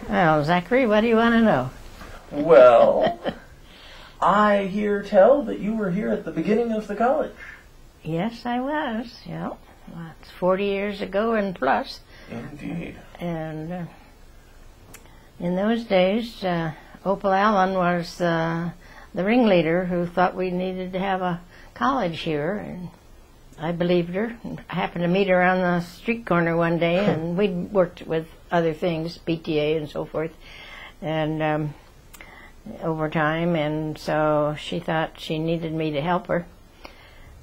Well, Zachary, what do you want to know? Well, I hear tell that you were here at the beginning of the college. Yes, I was. Yeah, well, it's 40 years ago and plus. Indeed. And in those days, Opal Allen was the ringleader who thought we needed to have a college here, and I believed her. I happened to meet her on the street corner one day, and we'd worked with other things, BTA and so forth, and over time, and so she thought she needed me to help her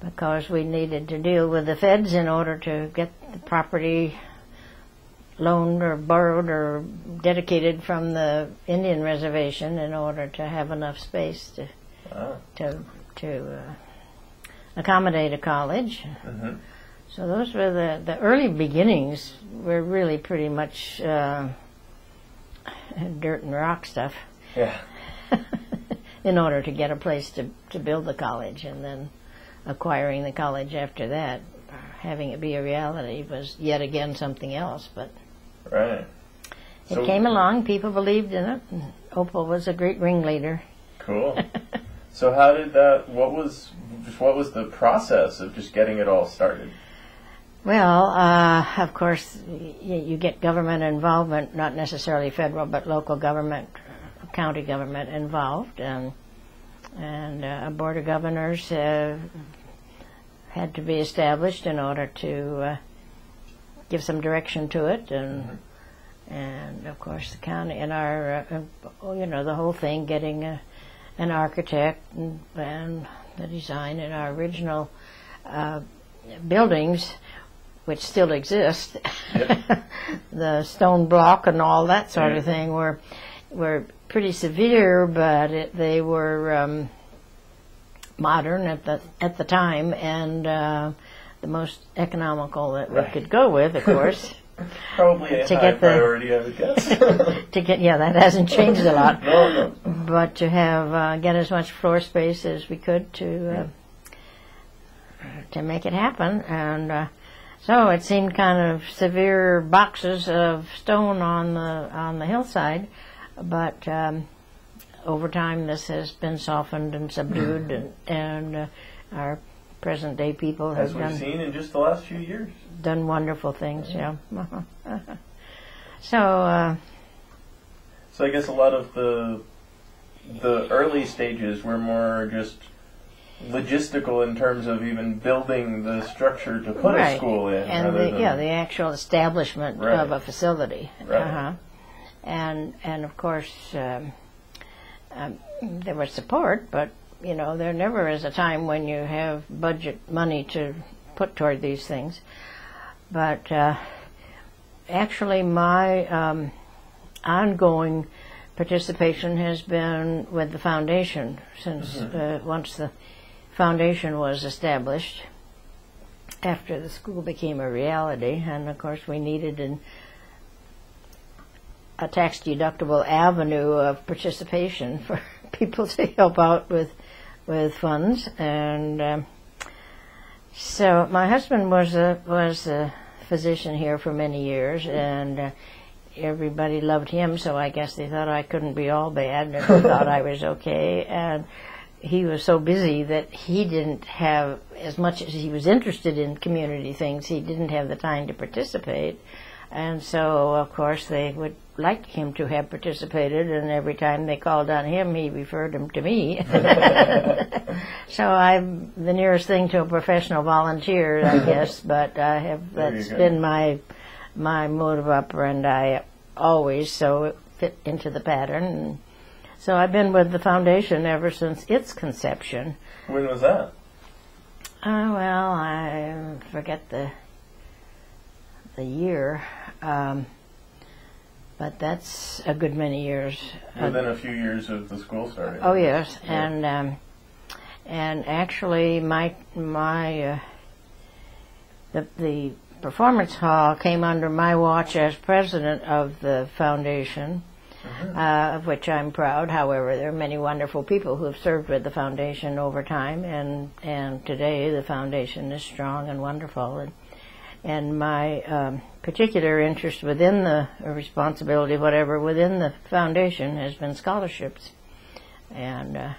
because we needed to deal with the feds in order to get the property loaned or borrowed or dedicated from the Indian reservation in order to have enough space to accommodate a college. Mm-hmm. So those were the early beginnings. Were really pretty much dirt and rock stuff. Yeah. In order to get a place to build the college, and then acquiring the college after that, having it be a reality was yet again something else. But right. It came along, people believed in it, and Opal was a great ringleader. Cool. So how did that, what was the process of just getting it all started? Well, of course, you get government involvement, not necessarily federal, but local government, county government involved, and a board of governors had to be established in order to give some direction to it, and and of course the county and our the whole thing, getting an architect and the design in our original buildings, which still exist. Yep. The stone block and all that sort of thing were pretty severe, but they were modern at the time, and the most economical that we could go with, of course. Probably a high priority, I would guess. That hasn't changed a lot. No. But to have get as much floor space as we could to make it happen, and so it seemed kind of severe boxes of stone on the hillside, but over time this has been softened and subdued, and our present day people have as we've seen in just the last few years, done wonderful things. So I guess a lot of the early stages were more just logistical in terms of even building the structure to put a school in, and the actual establishment of a facility. And of course there was support, but there never is a time when you have budget money to put toward these things. But actually my ongoing participation has been with the foundation since once the foundation was established, after the school became a reality, and of course we needed a tax-deductible avenue of participation for people to help out with funds, and so my husband was a physician here for many years, and everybody loved him, so I guess they thought I couldn't be all bad, and they thought I was okay. And he was so busy that he didn't have, as much as he was interested in community things, he didn't have the time to participate. And so, of course, they would like him to have participated, and every time they called on him, he referred them to me. So I'm the nearest thing to a professional volunteer, I guess, but that's been my mode of operandi always, so it fit into the pattern. And so I've been with the foundation ever since its conception. When was that? Well, I forget the year, but that's a good many years. Within a few years of the school starting. Oh yes, and actually the performance hall came under my watch as president of the foundation, of which I'm proud. However, there are many wonderful people who have served with the foundation over time, and today the foundation is strong and wonderful. and my particular interest within the or responsibility, whatever, within the foundation has been scholarships. And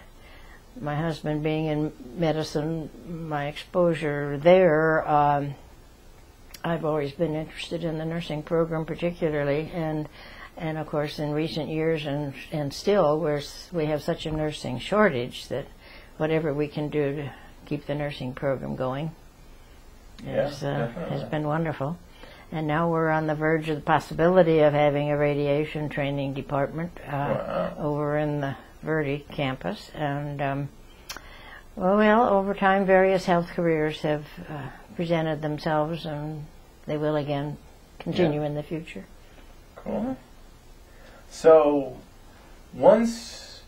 my husband being in medicine, my exposure there, I've always been interested in the nursing program particularly, and of course in recent years and still we have such a nursing shortage that whatever we can do to keep the nursing program going has been wonderful. And now we're on the verge of the possibility of having a radiation training department over in the Verde campus. And well, over time various health careers have presented themselves, and they will again continue in the future. Cool. So once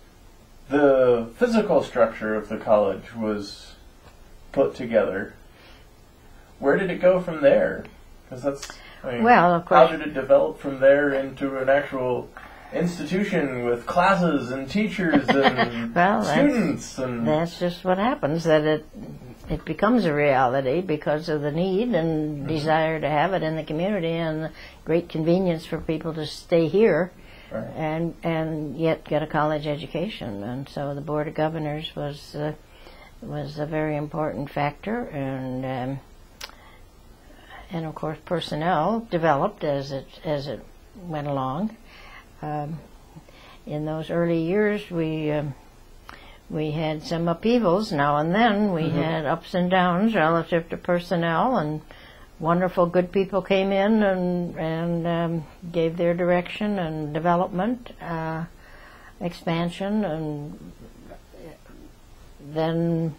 the physical structure of the college was put together, where did it go from there? Because that's, I mean, well, of course, how did it develop from there into an actual institution with classes and teachers and well, students? That's just what happens, that it becomes a reality because of the need and desire to have it in the community and the great convenience for people to stay here. Right. And yet get a college education. And so the Board of Governors was a very important factor, and of course personnel developed as it went along. In those early years we had some upheavals now and then. We had ups and downs relative to personnel, and wonderful good people came in and gave their direction and development, expansion, and then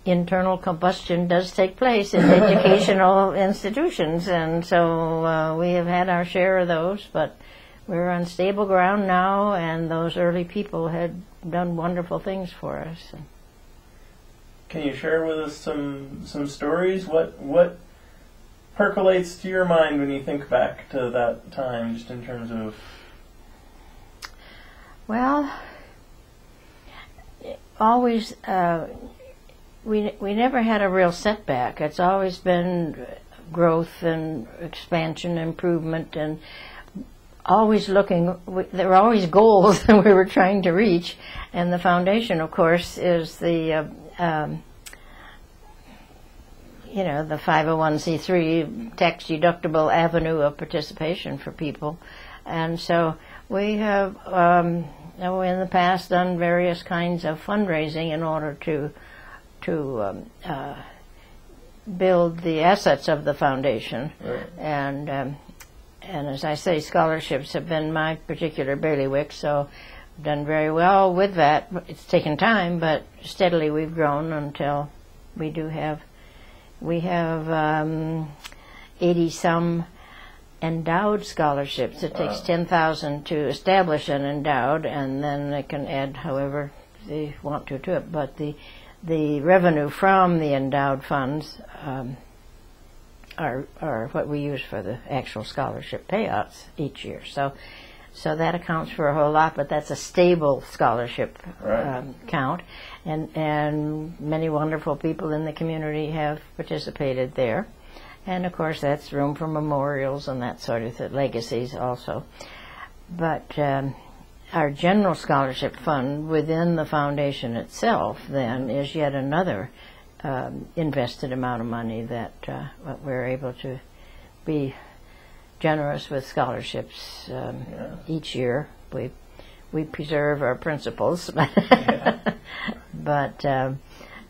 internal combustion does take place in educational institutions, and so we have had our share of those, but we're on stable ground now, and those early people had done wonderful things for us. Can you share with us some stories? What percolates to your mind when you think back to that time, just in terms of? Well, always we never had a real setback. It's always been growth and expansion, improvement, and always looking. There were always goals that we were trying to reach, and the foundation, of course, is the the 501c3 tax-deductible avenue of participation for people. And so we have, in the past, done various kinds of fundraising in order to build the assets of the foundation. Right. And as I say, scholarships have been my particular bailiwick, so I've done very well with that. It's taken time, but steadily we've grown until we have 80-some endowed scholarships. It takes $10,000 to establish an endowed, and then they can add however they want to it. But the revenue from the endowed funds are what we use for the actual scholarship payouts each year. So that accounts for a whole lot, but that's a stable scholarship count, and many wonderful people in the community have participated there. And of course that's room for memorials and that sort of legacies also. But our general scholarship fund within the foundation itself then is yet another invested amount of money that we're able to be generous with scholarships each year. We preserve our principles, but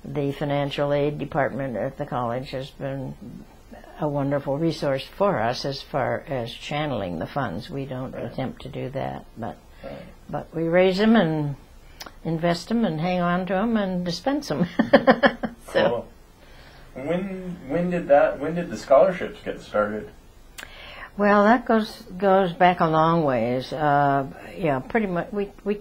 the financial aid department at the college has been a wonderful resource for us as far as channeling the funds. We don't attempt to do that, but we raise them and invest them and hang on to them and dispense them. So, when did the scholarships get started? Well, that goes back a long ways. Pretty much. We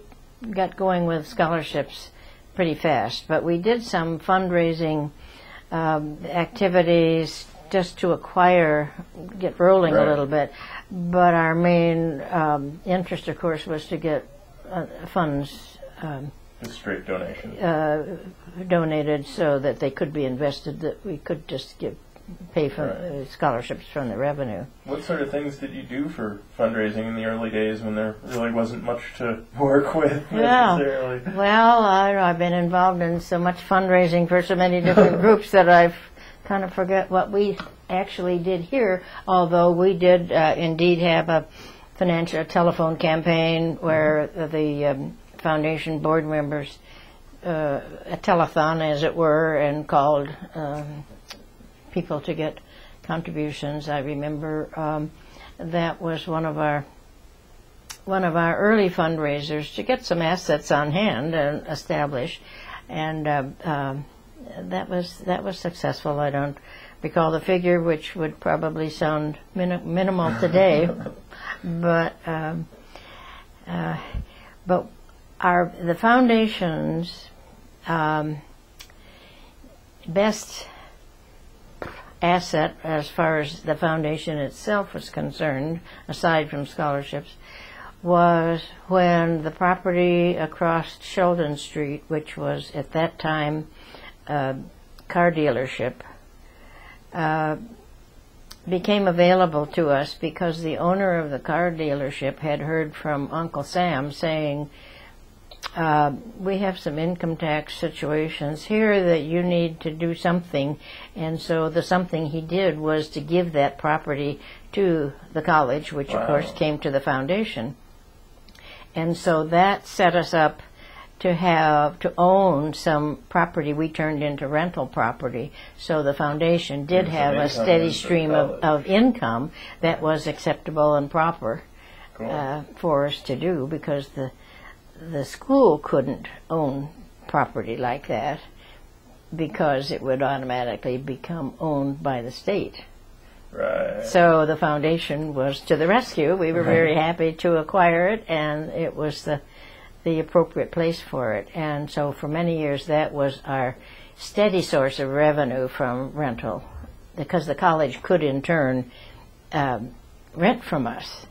got going with scholarships pretty fast, but we did some fundraising activities just to get rolling a little bit. But our main interest, of course, was to get funds straight donations donated so that they could be invested. That we could just give pay for scholarships from the revenue. What sort of things did you do for fundraising in the early days when there really wasn't much to work with necessarily? Well, I've been involved in so much fundraising for so many different groups that I've kind of forget what we actually did here, although we did indeed have a financial telephone campaign where the foundation board members, a telethon as it were, and called people to get contributions. I remember that was one of our early fundraisers to get some assets on hand and establish, and that was successful. I don't recall the figure, which would probably sound minimal today, but the foundation's best asset, as far as the foundation itself was concerned, aside from scholarships, was when the property across Sheldon Street, which was at that time a car dealership, became available to us because the owner of the car dealership had heard from Uncle Sam saying, we have some income tax situations here that you need to do something. And so the something he did was to give that property to the college, which of course came to the foundation. And so that set us up to own some property we turned into rental property. So the foundation did have a steady stream of income that was acceptable and proper for us to do, because the school couldn't own property like that because it would automatically become owned by the state. Right. So the foundation was to the rescue. We were very happy to acquire it, and it was the appropriate place for it. And so for many years that was our steady source of revenue from rental, because the college could in turn rent from us.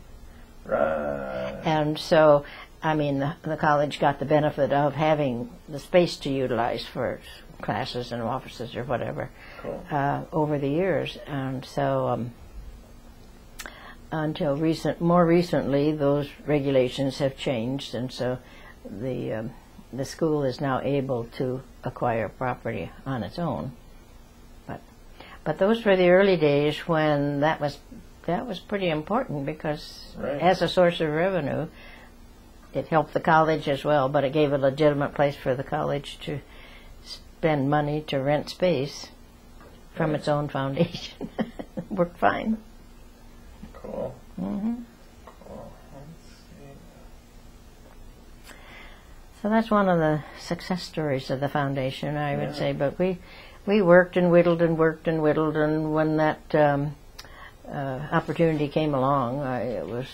Right. And so, I mean, the college got the benefit of having the space to utilize for classes and offices or whatever over the years. And so until more recently, those regulations have changed, and so the school is now able to acquire property on its own. But those were the early days when that was pretty important, because as a source of revenue, it helped the college as well, but it gave a legitimate place for the college to spend money to rent space from its own foundation. Worked fine. Cool. Mm-hmm. Cool. Let's see. So that's one of the success stories of the foundation, I would say. But we worked and whittled and worked and whittled, and when that opportunity came along, it was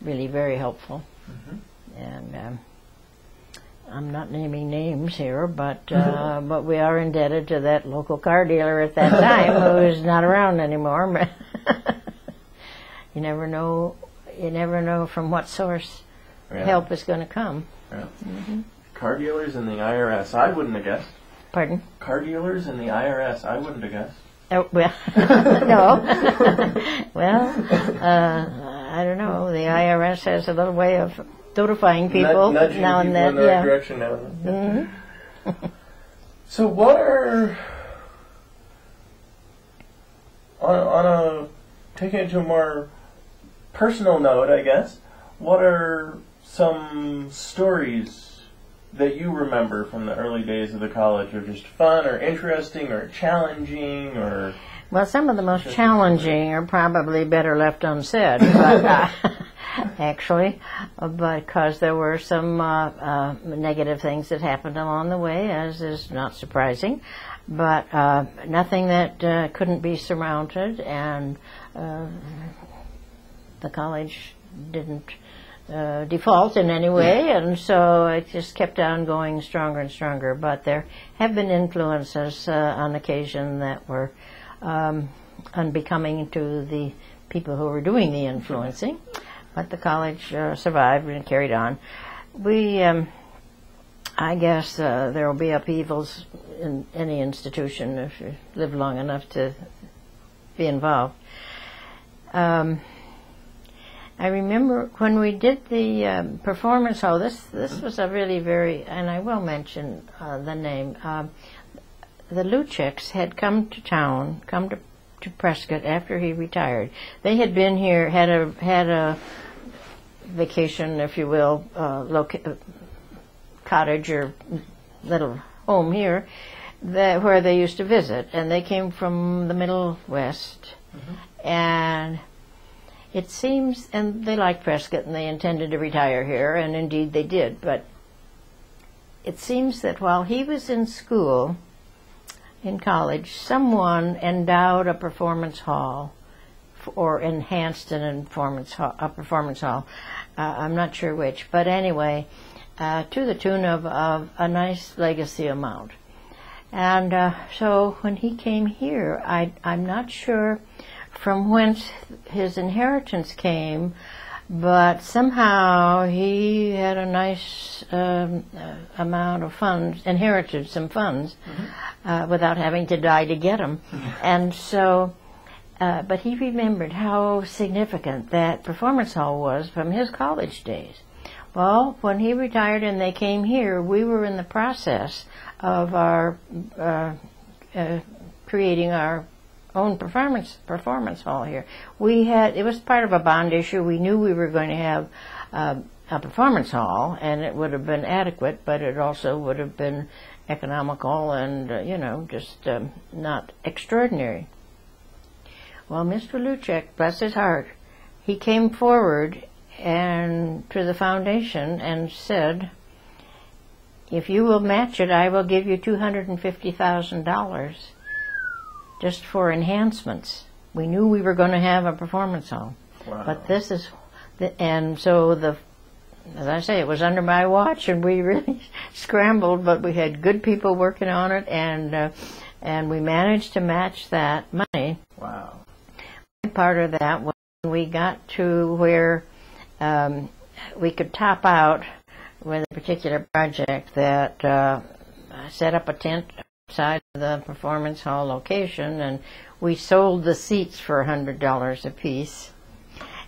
really very helpful. Mm-hmm. And I'm not naming names here, but we are indebted to that local car dealer at that time, who is not around anymore. You never know from what source help is going to come. Yeah. Mm-hmm. Car dealers and the IRS, I wouldn't have guessed. Pardon? Car dealers and the IRS, I wouldn't have guessed. Oh, well, no. Well, I don't know. The IRS has a little way of notifying people now and then. In the right direction now and then. Mm-hmm. So what are, taking it to a more personal note, I guess, what are some stories that you remember from the early days of the college, or just fun or interesting or challenging, or... Well, some of the most challenging are probably better left unsaid, but actually, because there were some negative things that happened along the way, as is not surprising, but nothing that couldn't be surmounted, and the college didn't default in any way, and so it just kept on going stronger and stronger. But there have been influences on occasion that were unbecoming to the people who were doing the influencing, but the college survived and carried on. I guess there will be upheavals in any institution if you live long enough to be involved. I remember when we did the performance hall. This was a really very, and I will mention the name. The Lucheks had come to town, to Prescott after he retired. They had been here, had a vacation, if you will, cottage or little home here, where they used to visit, and they came from the Middle West, and it seems, and they liked Prescott, and they intended to retire here, and indeed they did, but it seems that while he was in school, in college, someone endowed a performance hall, or enhanced a performance hall. I'm not sure which, but anyway, to the tune of a nice legacy amount. And so when he came here, I'm not sure from whence his inheritance came, but somehow he had a nice amount of funds, inherited some funds, without having to die to get them. And so, but he remembered how significant that performance hall was from his college days. Well, when he retired and they came here, we were in the process of our creating our own performance hall here. It was part of a bond issue. We knew we were going to have a performance hall, and it would have been adequate, but it also would have been economical and just not extraordinary. Well, Mr. Luchek, bless his heart, he came forward and to the foundation and said, "If you will match it, I will give you $250,000 just for enhancements." We knew we were going to have a performance hall. Wow. But this is, and so as I say, it was under my watch, and we really scrambled, but we had good people working on it, and we managed to match that money. Wow. Part of that was when we got to where we could top out with a particular project that set up a tent outside of the performance hall location, and we sold the seats for $100 a piece,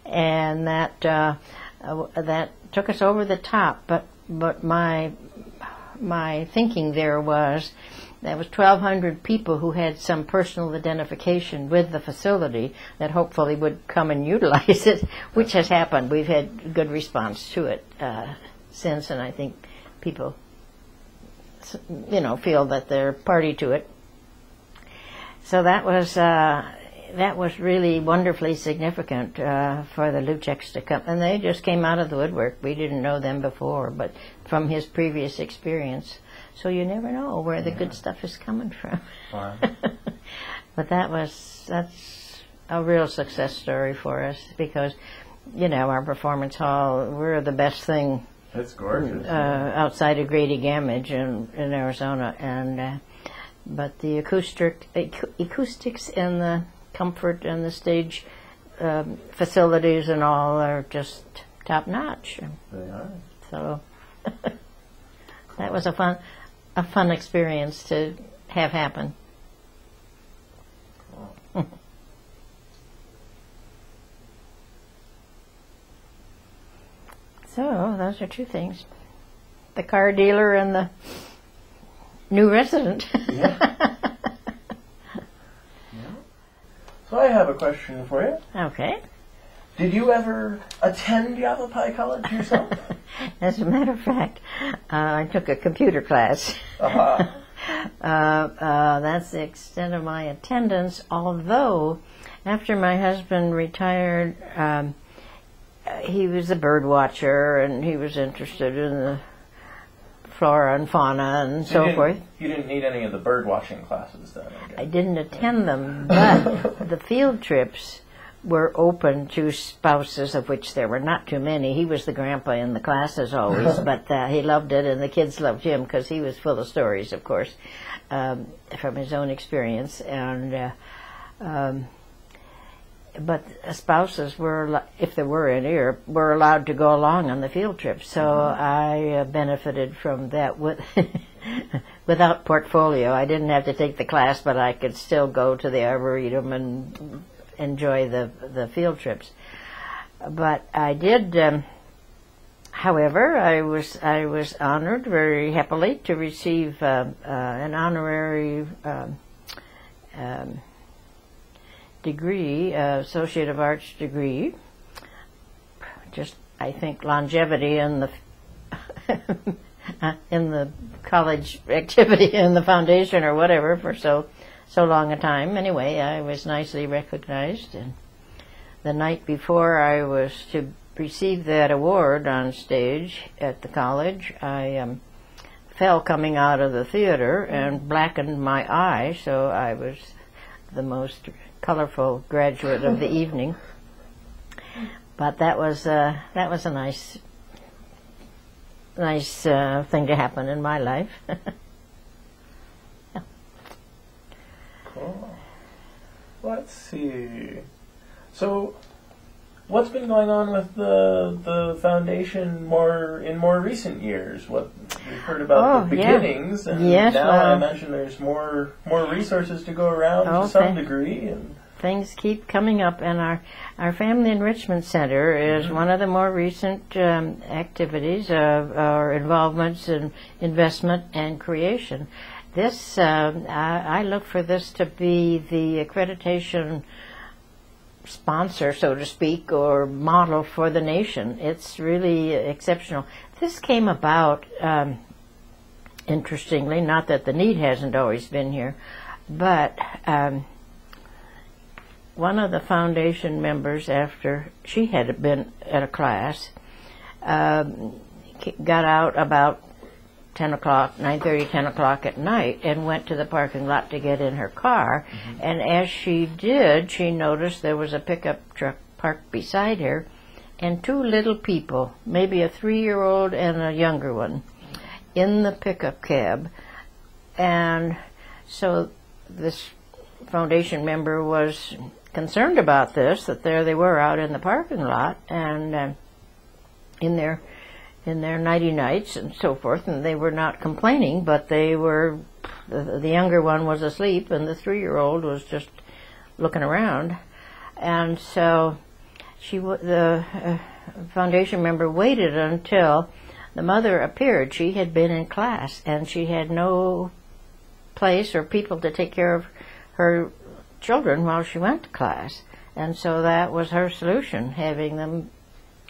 and that took us over the top. But my thinking there was there was 1,200 people who had some personal identification with the facility that hopefully would come and utilize it, which has happened. We've had good response to it since, and I think people, feel that they're party to it. So that was really wonderfully significant for the Lucheks to come, and they just came out of the woodwork. We didn't know them before, but from his previous experience. So you never know where the good stuff is coming from. Wow. But that's a real success story for us because, our performance hall, we're the best thing. It's gorgeous. Outside of Grady Gamage in Arizona, and but the acoustics and the comfort and the stage facilities and all are just top notch. They are. So that was a fun experience to have happen. Cool. So those are two things: the car dealer and the new resident. Yeah. So I have a question for you. Okay. Did you ever attend Yavapai College yourself? As a matter of fact, I took a computer class. Uh-huh. That's the extent of my attendance, although after my husband retired, he was a bird watcher and he was interested in the flora and fauna and so forth. You didn't need any of the bird watching classes then, I guess. I didn't attend them, but the field trips were open to spouses, of which there were not too many. He was the grandpa in the classes always, but he loved it, and the kids loved him because he was full of stories, of course, from his own experience. And but spouses were, if there were any, were allowed to go along on the field trips. So I benefited from that without portfolio. I didn't have to take the class, but I could still go to the Arboretum and enjoy the field trips. But I did, however, I was honored very happily to receive an honorary degree, Associate of Arts degree. Just, I think, longevity in the in the college activity in the foundation or whatever for so long a time. Anyway, I was nicely recognized, and the night before I was to receive that award on stage at the college, I fell coming out of the theater and blackened my eye, so I was the most colorful graduate of the evening. But that was a nice thing to happen in my life. Yeah. Cool. Let's see. So, what's been going on with the foundation in more recent years? What we've heard about the beginnings, and now I imagine there's more resources to go around to some degree. And things keep coming up, and our Family Enrichment Center is one of the more recent activities of our involvements in investment and creation. This, I look for this to be the accreditation sponsor, so to speak, or model for the nation. It's really exceptional. This came about, interestingly, not that the need hasn't always been here, but one of the foundation members, after she had been at a class, got out about 10 o'clock, 9:30, 10 o'clock at night, and went to the parking lot to get in her car. And as she did, she noticed there was a pickup truck parked beside her, and two little people, maybe a 3-year-old and a younger one, in the pickup cab. And so this foundation member was concerned about this, that there they were out in the parking lot, and in their nighty nights and so forth, and they were not complaining, but they were, the younger one was asleep and the 3-year-old was just looking around. And so the foundation member waited until the mother appeared. She had been in class and she had no place or people to take care of her children while she went to class, and so that was her solution, having them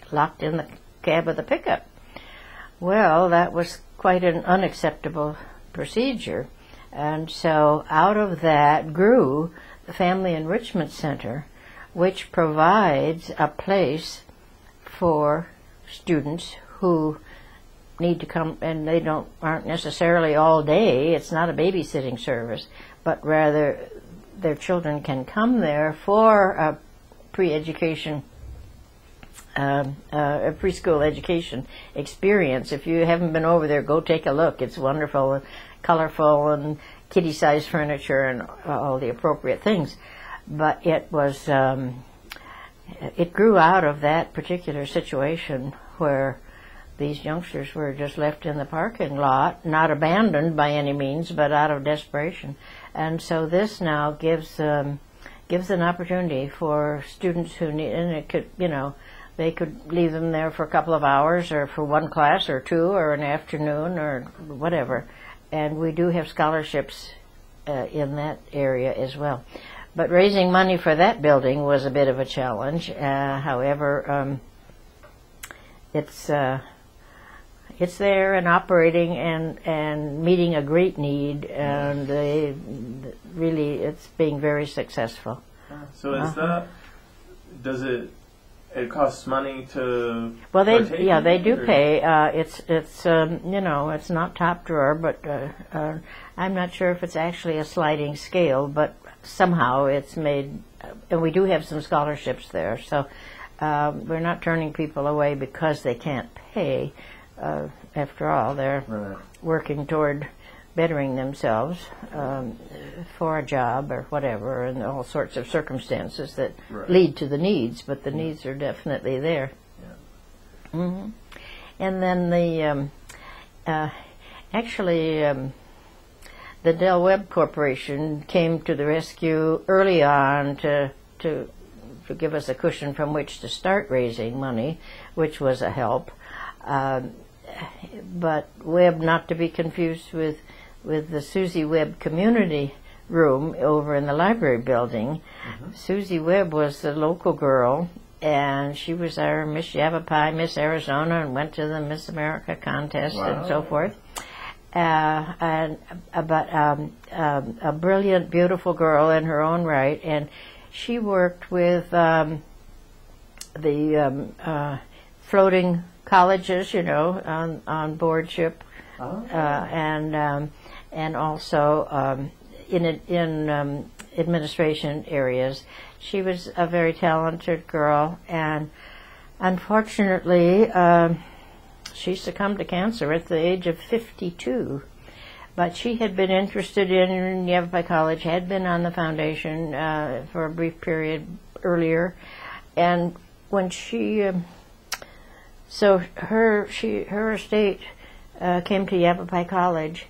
locked in the cab of the pickup. Well, that was quite an unacceptable procedure, and so out of that grew the Family Enrichment Center, which provides a place for students who need to come, and they aren't necessarily all day. It's not a babysitting service, but rather their children can come there for a pre-education, a preschool education experience. If you haven't been over there, go take a look. It's wonderful and colorful and kiddie-sized furniture and all the appropriate things. But it was, it grew out of that particular situation where these youngsters were just left in the parking lot, not abandoned by any means, but out of desperation. And so this now gives an opportunity for students who need, and it could, they could leave them there for a couple of hours or for one class or two or an afternoon or whatever. And we do have scholarships in that area as well. But raising money for that building was a bit of a challenge. However, it's there and operating and meeting a great need, and really it's being very successful. So does it costs money to? Well, they do pay. It's not top drawer, but I'm not sure if it's actually a sliding scale, but somehow it's made, and we do have some scholarships there. So we're not turning people away because they can't pay. After all, they're working toward bettering themselves for a job or whatever, and all sorts of circumstances that lead to the needs, but the needs are definitely there. And then the the Del Webb Corporation came to the rescue early on to give us a cushion from which to start raising money, which was a help. But Webb, not to be confused with the Susie Webb Community Room over in the library building. Susie Webb was the local girl, and she was our Miss Yavapai, Miss Arizona, and went to the Miss America contest and so forth. A brilliant, beautiful girl in her own right, and she worked with the floating colleges, on board ship, and also in administration areas. She was a very talented girl, and unfortunately, she succumbed to cancer at the age of 52. But she had been interested in Yavapai College, had been on the foundation for a brief period earlier, and when her estate came to Yavapai College,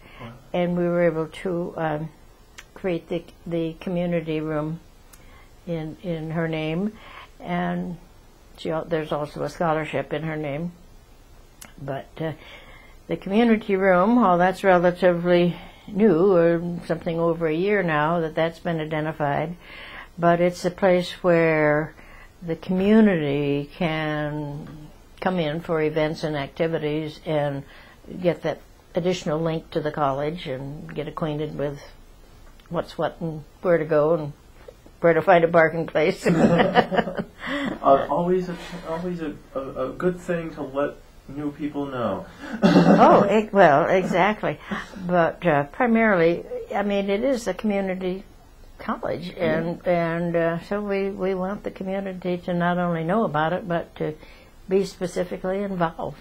and we were able to create the community room in her name, and there's also a scholarship in her name. But the community room, that's relatively new, or something over a year now that's been identified, but it's a place where the community can come in for events and activities and get that additional link to the college and get acquainted with what's what and where to go and where to find a parking place. Always a good thing to let new people know. Well, exactly. But primarily, it is a community college, and so we want the community to not only know about it, but to be specifically involved.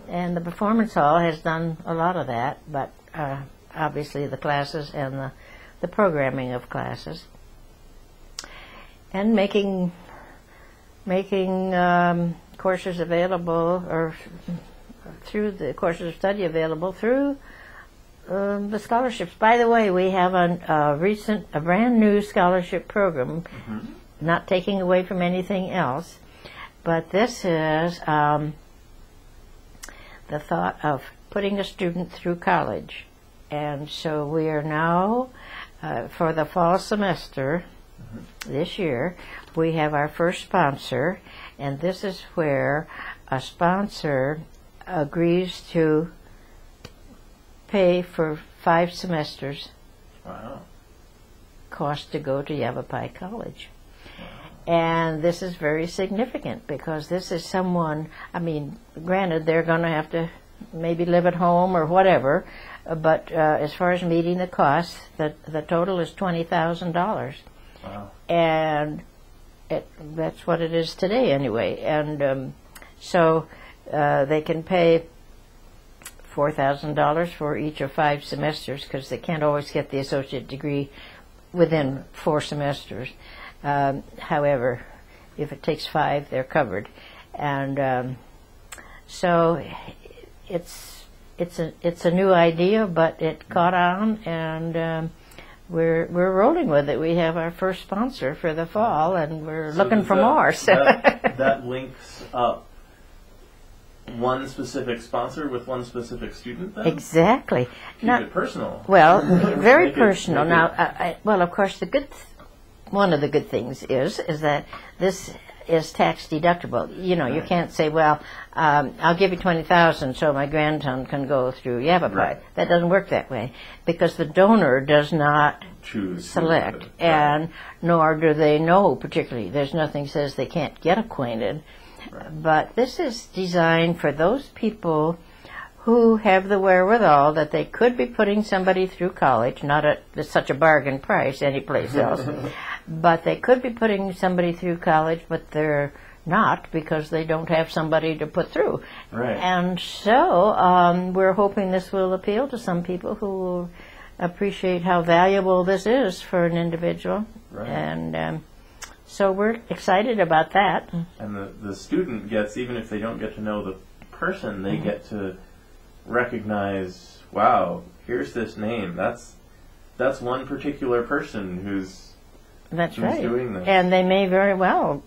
And the performance hall has done a lot of that, but obviously the classes and the programming of classes, and making courses available, or through the courses of study available through the scholarships. By the way, we have a brand new scholarship program, not taking away from anything else, but this is the thought of putting a student through college. And so we are now, for the fall semester this year, we have our first sponsor, and this is where a sponsor agrees to pay for 5 semesters. Wow. Cost to go to Yavapai College. And this is very significant, because this is someone, granted, they're going to have to maybe live at home or whatever, but as far as meeting the costs, the total is $20,000. Wow. And that's what it is today anyway. And so they can pay $4,000 for each of 5 semesters, because they can't always get the associate degree within 4 semesters. However, if it takes 5, they're covered. And so it's a new idea, but it caught on, and we're rolling with it. We have our first sponsor for the fall, and we're looking for more. So that links up one specific sponsor with one specific student, then? Exactly. Keep it personal. Well, very personal. Now, of course, one of the good things is that this is tax deductible. You can't say, well, I'll give you $20,000 so my grandson can go through Yavapai. Right. That doesn't work that way, because the donor does not choose, select, and nor do they know particularly. There's nothing says they can't get acquainted. Right. But this is designed for those people who have the wherewithal that they could be putting somebody through college, not at such a bargain price anyplace else, but they could be putting somebody through college, but they're not, because they don't have somebody to put through. Right. And so we're hoping this will appeal to some people who will appreciate how valuable this is for an individual. Right. And so we're excited about that. And the student gets, even if they don't get to know the person, they get to recognize, wow, here's this name. That's that's one particular person who's doing this. And they may very well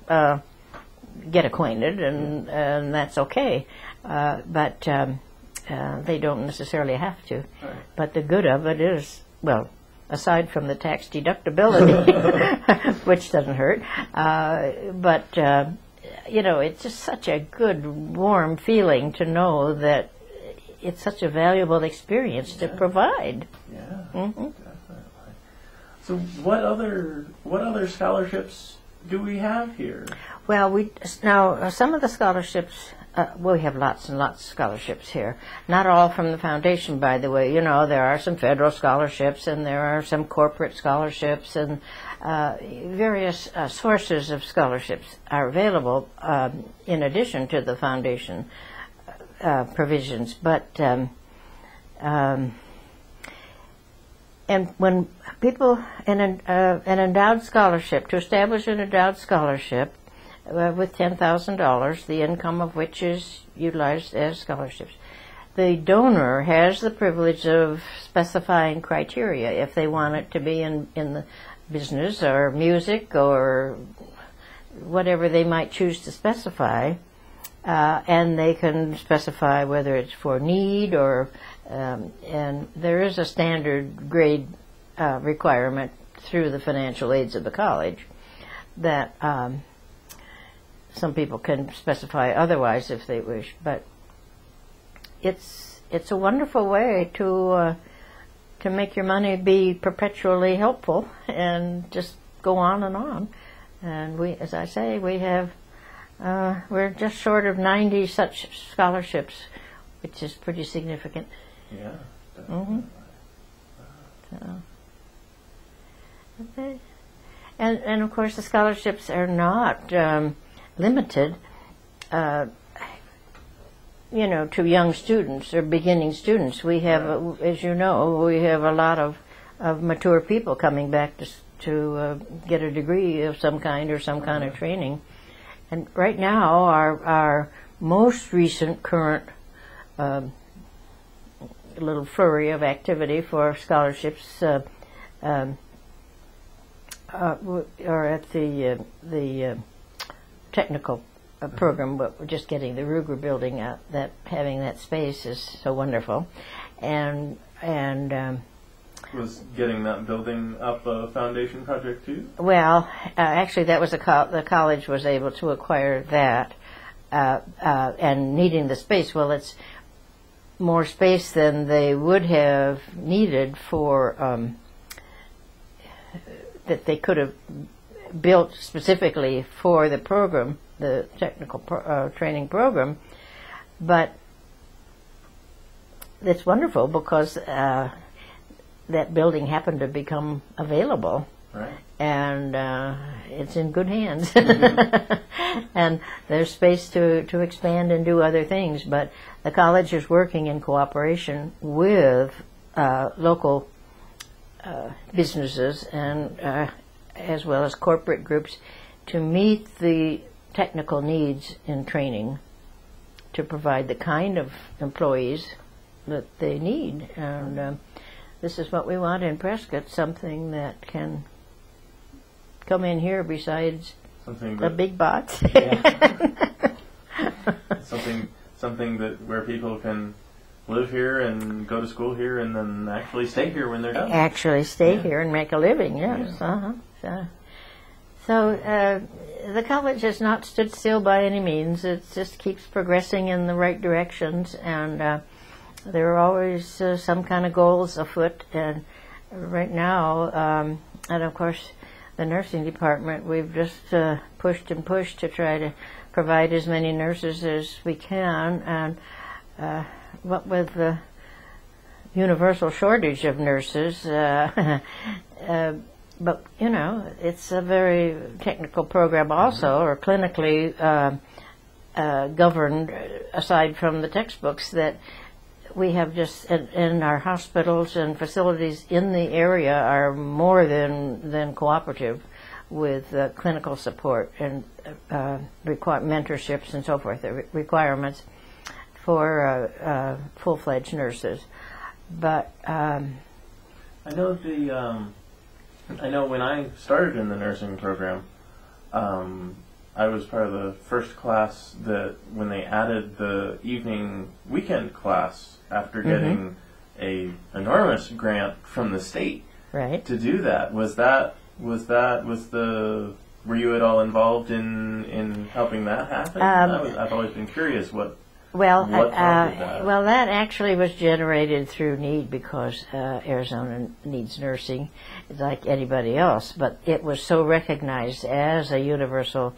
get acquainted, and that's okay. But they don't necessarily have to. Right. But the good of it is, well, aside from the tax deductibility, which doesn't hurt, but it's just such a good, warm feeling to know that it's such a valuable experience to provide. Yeah, Mm-hmm. definitely. So what other scholarships do we have here? Well, some of the scholarships, we have lots and lots of scholarships here. Not all from the foundation, by the way. There are some federal scholarships, and there are some corporate scholarships, and various sources of scholarships are available in addition to the foundation provisions. But and when people, an endowed scholarship, to establish an endowed scholarship with $10,000, the income of which is utilized as scholarships, the donor has the privilege of specifying criteria if they want it to be in the business or music or whatever they might choose to specify. And they can specify whether it's for need or, and there is a standard grade requirement through the financial aids of the college that some people can specify otherwise if they wish. But it's a wonderful way to make your money be perpetually helpful and just go on and on. And we, as I say, we have. We're just short of 90 such scholarships, which is pretty significant. Yeah, definitely. So, okay. And of course the scholarships are not limited, to young students or beginning students. We have, as you know, we have a lot of mature people coming back to get a degree of some kind or some kind of training. And right now, our most recent current little flurry of activity for scholarships are at the technical program. But we're just getting the Ruger building out. That having that space is so wonderful, and was getting that building up a foundation project too? Well, actually, that was the college was able to acquire that, and needing the space. Well, it's more space than they would have needed for that they could have built specifically for the program, the technical training program. But it's wonderful because that building happened to become available, right. And it's in good hands. And there's space to expand and do other things. But the college is working in cooperation with local businesses and as well as corporate groups to meet the technical needs in training, to provide the kind of employees that they need. And this is what we want in Prescott, something that can come in here besides a big box. Yeah. something that where people can live here and go to school here and then actually stay here when they're done. Actually stay here and make a living, yes. Yeah. So the college has not stood still by any means. It just keeps progressing in the right directions, and there are always some kind of goals afoot. And right now, and of course, the nursing department, we've just pushed and pushed to try to provide as many nurses as we can. And what with the universal shortage of nurses, but you know, it's a very technical program also, or clinically governed, aside from the textbooks, that we have just in our hospitals and facilities in the area are more than cooperative with clinical support and mentorships and so forth, the requirements for full-fledged nurses. But I know I know when I started in the nursing program, I was part of the first class that when they added the evening weekend class after getting a enormous grant from the state to do that. Were you at all involved in helping that happen? I've always been curious what prompted that. Well, that actually was generated through need because Arizona needs nursing like anybody else, but it was so recognized as a universal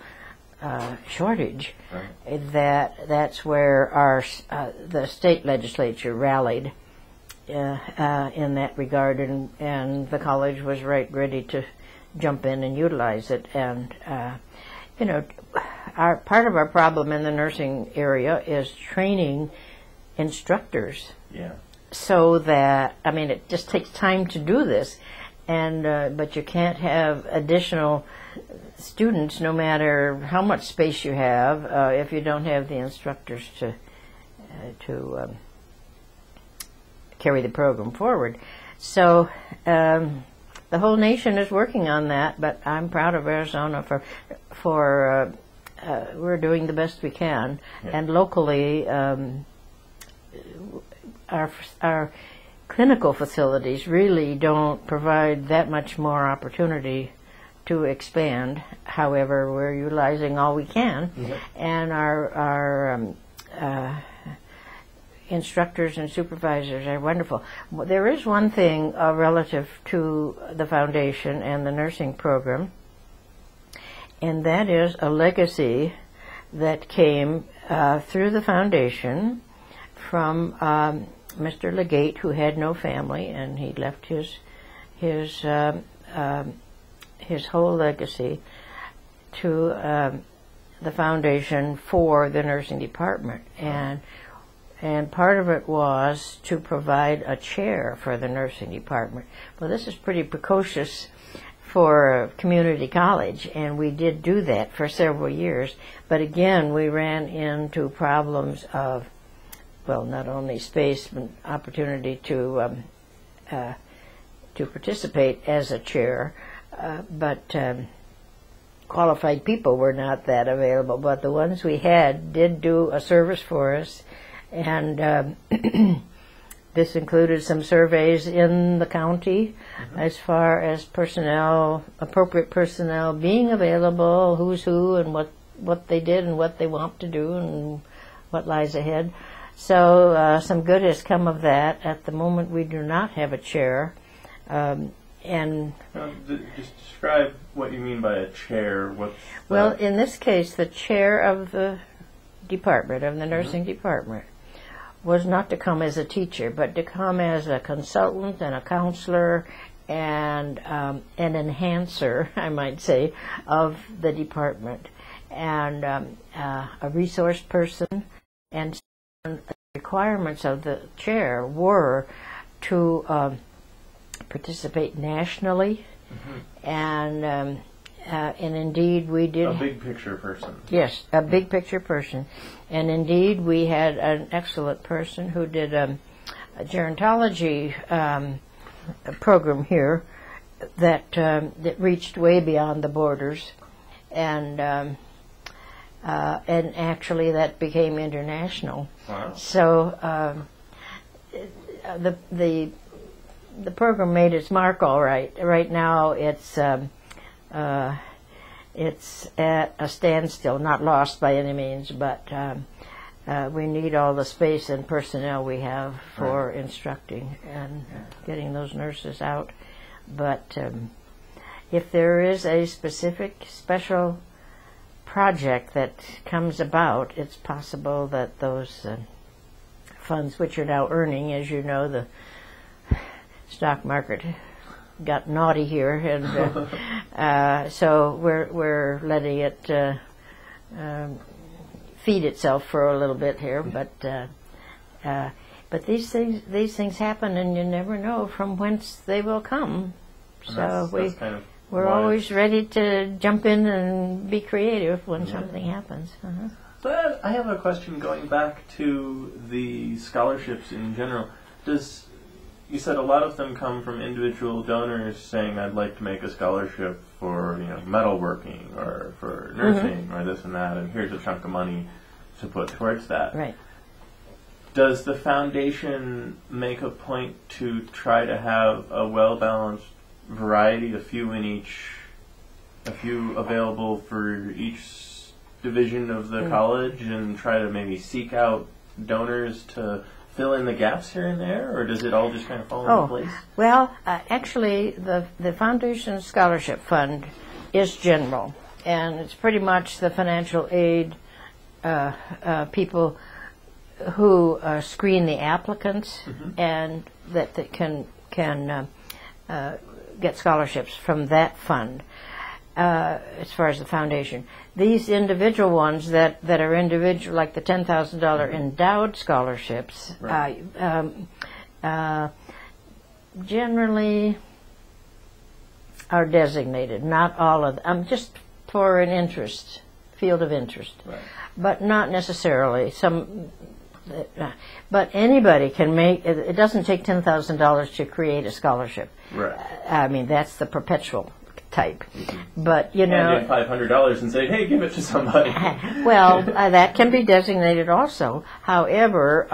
shortage that's where the state legislature rallied in that regard, and the college was ready to jump in and utilize it. And part of our problem in the nursing area is training instructors. Yeah. So that it just takes time to do this, and but you can't have additional students no matter how much space you have if you don't have the instructors to carry the program forward. So the whole nation is working on that, but I'm proud of Arizona for we're doing the best we can, and locally our clinical facilities really don't provide that much more opportunity to expand. However, we're utilizing all we can, and our instructors and supervisors are wonderful. There is one thing relative to the foundation and the nursing program, and that is a legacy that came through the foundation from Mr. Legate, who had no family, and he left his whole legacy to the foundation for the nursing department, and part of it was to provide a chair for the nursing department. Well, this is pretty precocious for a community college, and we did do that for several years. But again, we ran into problems of, well, not only space but opportunity to participate as a chair, but qualified people were not that available. But the ones we had did do a service for us, and this included some surveys in the county as far as personnel, appropriate personnel being available, who's who, and what they did and what they want to do and what lies ahead. So some good has come of that. At the moment, we do not have a chair. And just describe what you mean by a chair. Well, in this case, the chair of the department, of the nursing department, was not to come as a teacher, but to come as a consultant and a counselor and an enhancer, I might say, of the department, and a resource person. And the requirements of the chair were to participate nationally, and indeed we did. A big picture person. Yes, a big picture person, and indeed we had an excellent person who did a gerontology program here that reached way beyond the borders, and actually that became international. Wow. So the program made its mark all right. Right now it's at a standstill, not lost by any means, but we need all the space and personnel we have for instructing and getting those nurses out. But if there is a special project that comes about, it's possible that those funds, which are now earning, as you know, the stock market got naughty here, and so we're letting it feed itself for a little bit here. But these things happen, and you never know from whence they will come. So we're always ready to jump in and be creative when something happens. So I have a question going back to the scholarships in general. you said a lot of them come from individual donors saying, I'd like to make a scholarship for, metalworking or for nursing or this and that, and here's a chunk of money to put towards that. Right. Does the foundation make a point to try to have a well-balanced variety, a few available for each division of the college, and try to maybe seek out donors to fill in the gaps here and there, or does it all just kind of fall into place? Well, actually, the Foundation Scholarship Fund is general, and it's pretty much the financial aid people who screen the applicants and that can get scholarships from that fund. As far as the foundation, these individual ones that are individual, like the $10,000 endowed scholarships, Right. Generally are designated. Not all of them, just for an interest, field of interest, Right. but not necessarily some. But anybody can make. It doesn't take $10,000 to create a scholarship. Right. I mean, that's the perpetual type. But And $500 and say, hey, give it to somebody. well, that can be designated also. However,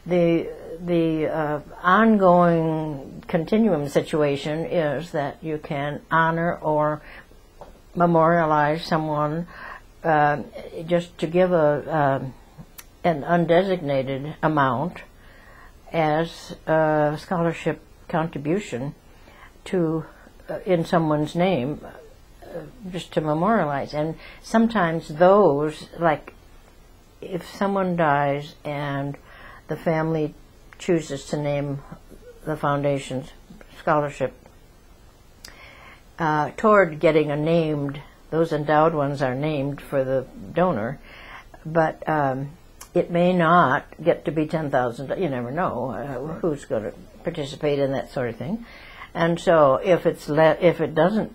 the ongoing continuum situation is that you can honor or memorialize someone just to give an undesignated amount as a scholarship contribution to in someone's name, just to memorialize. And sometimes those, like if someone dies and the family chooses to name the foundation's scholarship toward getting a named, those endowed ones are named for the donor, but it may not get to be $10,000. You never know who's going to participate in that sort of thing. And so if it doesn't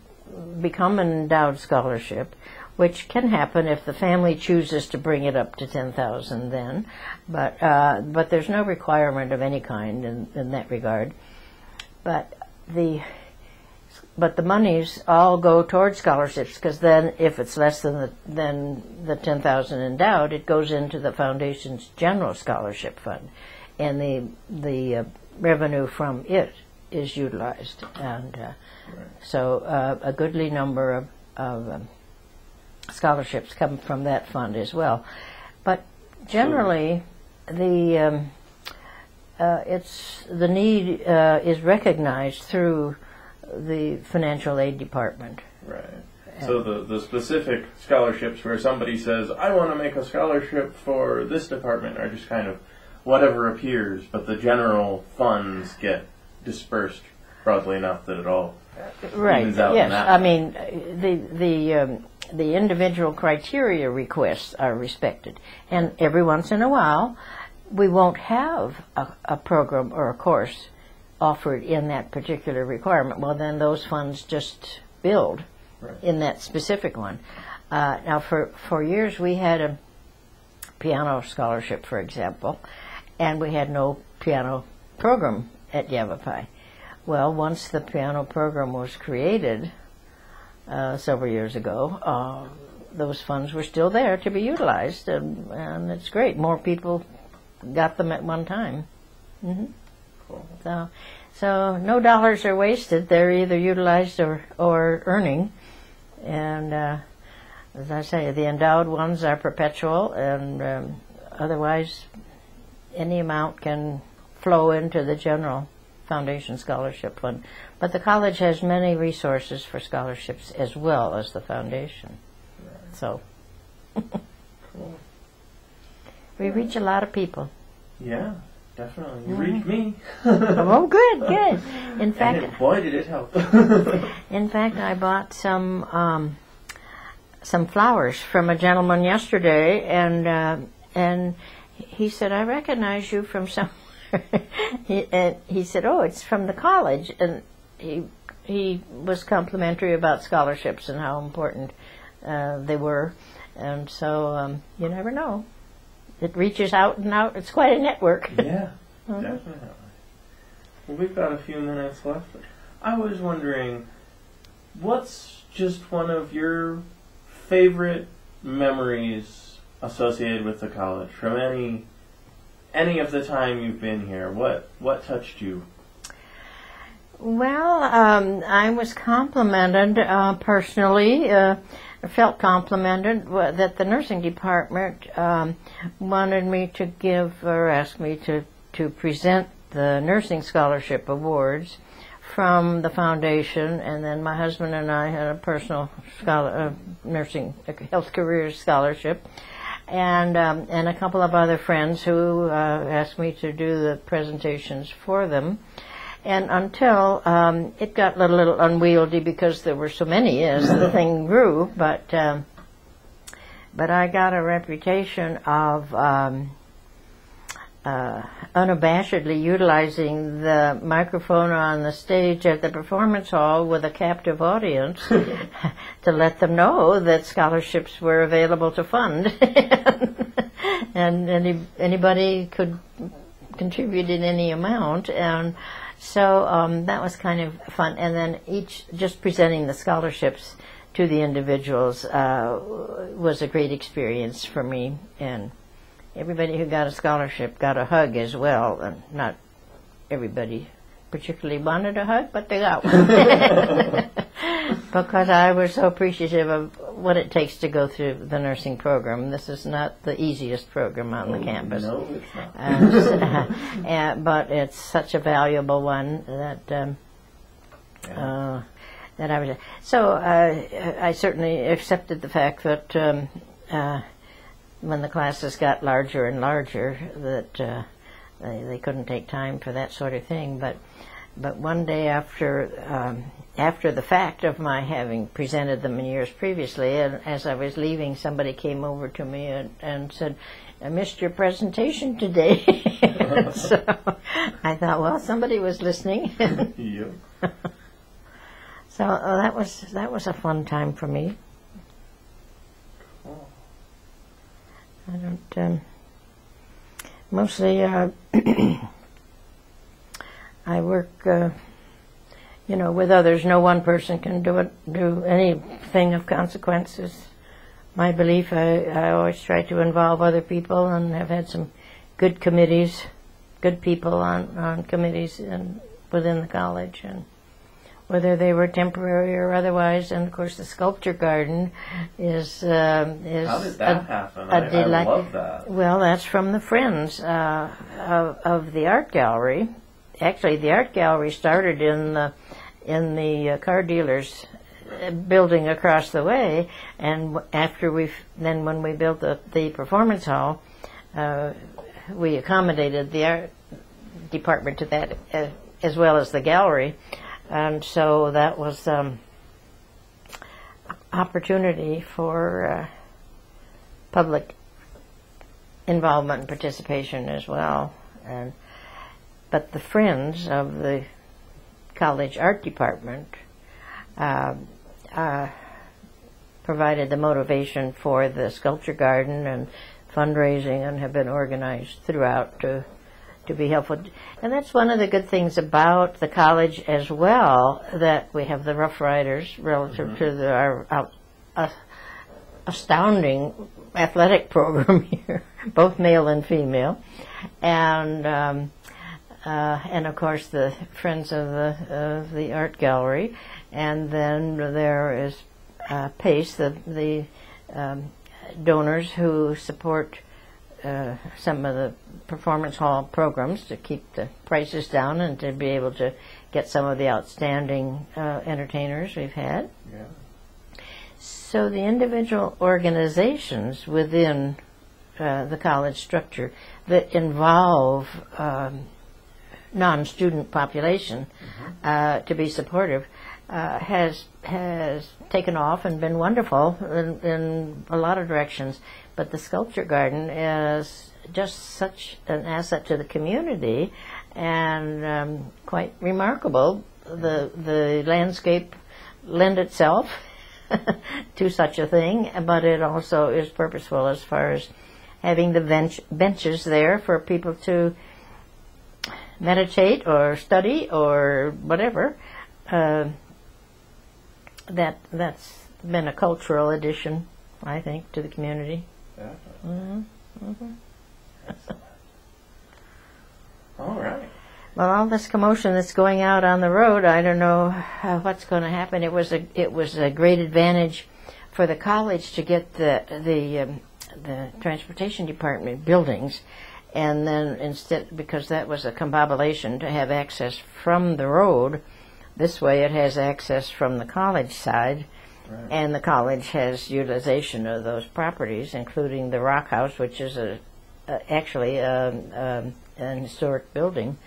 become an endowed scholarship, which can happen if the family chooses to bring it up to $10,000 then, but there's no requirement of any kind in that regard. But the monies all go towards scholarships, because then if it's less than the $10,000 endowed, it goes into the foundation's general scholarship fund, and the revenue from it is utilized, and so a goodly number of scholarships come from that fund as well. But generally, the need is recognized through the financial aid department. Right. So the specific scholarships where somebody says, I want to make a scholarship for this department, are just kind of whatever appears, but the general funds get dispersed broadly enough that it all evens out. Yes. In that I mean, the individual criteria requests are respected, and every once in a while, we won't have a program or a course offered in that particular requirement. Well, then those funds just build in that specific one. Now, for years we had a piano scholarship, for example, and we had no piano program at Yavapai. Well, once the piano program was created several years ago, those funds were still there to be utilized, and it's great. More people got them at one time. Mm-hmm. Cool. So no dollars are wasted. They're either utilized or earning. And as I say, the endowed ones are perpetual, and otherwise any amount can flow into the general Foundation Scholarship Fund. But the college has many resources for scholarships as well as the foundation. Right. So cool. We reach a lot of people. Yeah, definitely. You reached me. Oh, good. In fact, and boy, did it help. In fact, I bought some flowers from a gentleman yesterday, and he said, I recognize you from somewhere. He said, oh, it's from the college, and he was complimentary about scholarships and how important they were, and so you never know. It reaches out and out. It's quite a network. Yeah, definitely. Well, we've got a few minutes left. I was wondering, what's just one of your favorite memories associated with the college from any of the time you've been here? What touched you? Well, I was complimented personally, felt complimented that the nursing department wanted me to give or asked me to present the nursing scholarship awards from the foundation, and then my husband and I had a personal nursing health careers scholarship, and a couple of other friends who asked me to do the presentations for them. And until it got a little unwieldy because there were so many as the thing grew, but I got a reputation of unabashedly utilizing the microphone on the stage at the performance hall with a captive audience to let them know that scholarships were available to fund, and anybody could contribute in any amount. And so that was kind of fun. And then just presenting the scholarships to the individuals was a great experience for me. And everybody who got a scholarship got a hug as well. And not everybody particularly wanted a hug, but they got one. Because I was so appreciative of what it takes to go through the nursing program. This is not the easiest program on the campus. No, it's not. But it's such a valuable one that that I was. So I certainly accepted the fact that when the classes got larger and larger, that they couldn't take time for that sort of thing. But one day after the fact of my having presented them in years previously, and as I was leaving, somebody came over to me and said, "I missed your presentation today." So I thought, well, somebody was listening. Yep. So that was a fun time for me. Cool. I don't mostly I work with others. No one person can do anything of consequences. My belief, I always try to involve other people, and have had some good committees, good people on committees within the college, and whether they were temporary or otherwise. And of course, the sculpture garden is How did that happen? I love that. Well, that's from the friends of the art gallery. Actually, the art gallery started in the car dealer's building across the way, and after when we built the performance hall, we accommodated the art department to that as well as the gallery, and so that was opportunity for public involvement and participation as well. But the friends of the college art department provided the motivation for the sculpture garden and fundraising, and have been organized throughout to be helpful. And that's one of the good things about the college as well, that we have the Rough Riders relative to our astounding athletic program here, both male and female, and of course the friends of the art gallery, and then there is PACE, the donors who support some of the performance hall programs to keep the prices down and to be able to get some of the outstanding entertainers we've had. Yeah. So the individual organizations within the college structure that involve non-student population to be supportive has taken off and been wonderful in a lot of directions. But the sculpture garden is just such an asset to the community, and quite remarkable. The landscape lend itself to such a thing, but it also is purposeful as far as having the benches there for people to meditate or study or whatever. That's been a cultural addition, I think, to the community. Definitely. Excellent. All right. Well, all this commotion that's going out on the road, I don't know what's going to happen. It was a great advantage for the college to get the transportation department buildings, and then instead, because that was a combobulation to have access from the road, this way it has access from the college side, right. And the college has utilization of those properties, including the Rock House, which is actually an historic building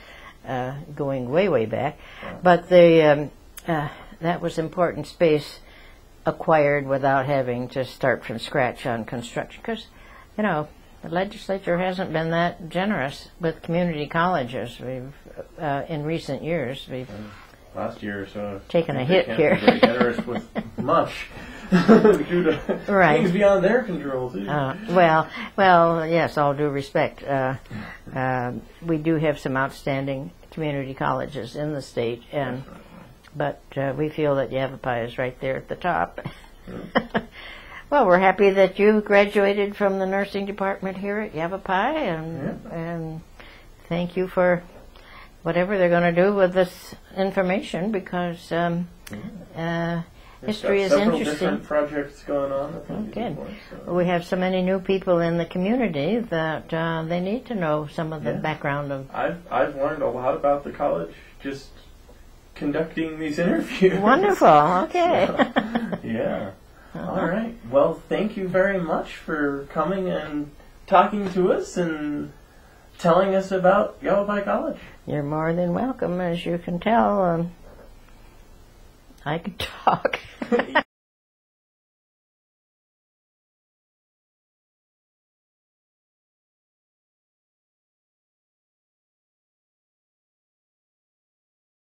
going way back. Right. But that was important space acquired without having to start from scratch on construction, because the legislature hasn't been that generous with community colleges. We've in recent years last year or so taken a hit here. Very generous with much due to things beyond their control too. Well, yes, all due respect. We do have some outstanding community colleges in the state, but we feel that Yavapai is right there at the top. Well, we're happy that you graduated from the nursing department here at Yavapai, and thank you for whatever they're going to do with this information, because history is interesting. Several different projects going on. Good. We have so many new people in the community that they need to know some of the background of. I've learned a lot about the college just conducting these interviews. Wonderful. Okay. Yeah. All right. Well, thank you very much for coming and talking to us and telling us about Yavapai College. You're more than welcome. As you can tell, I can talk.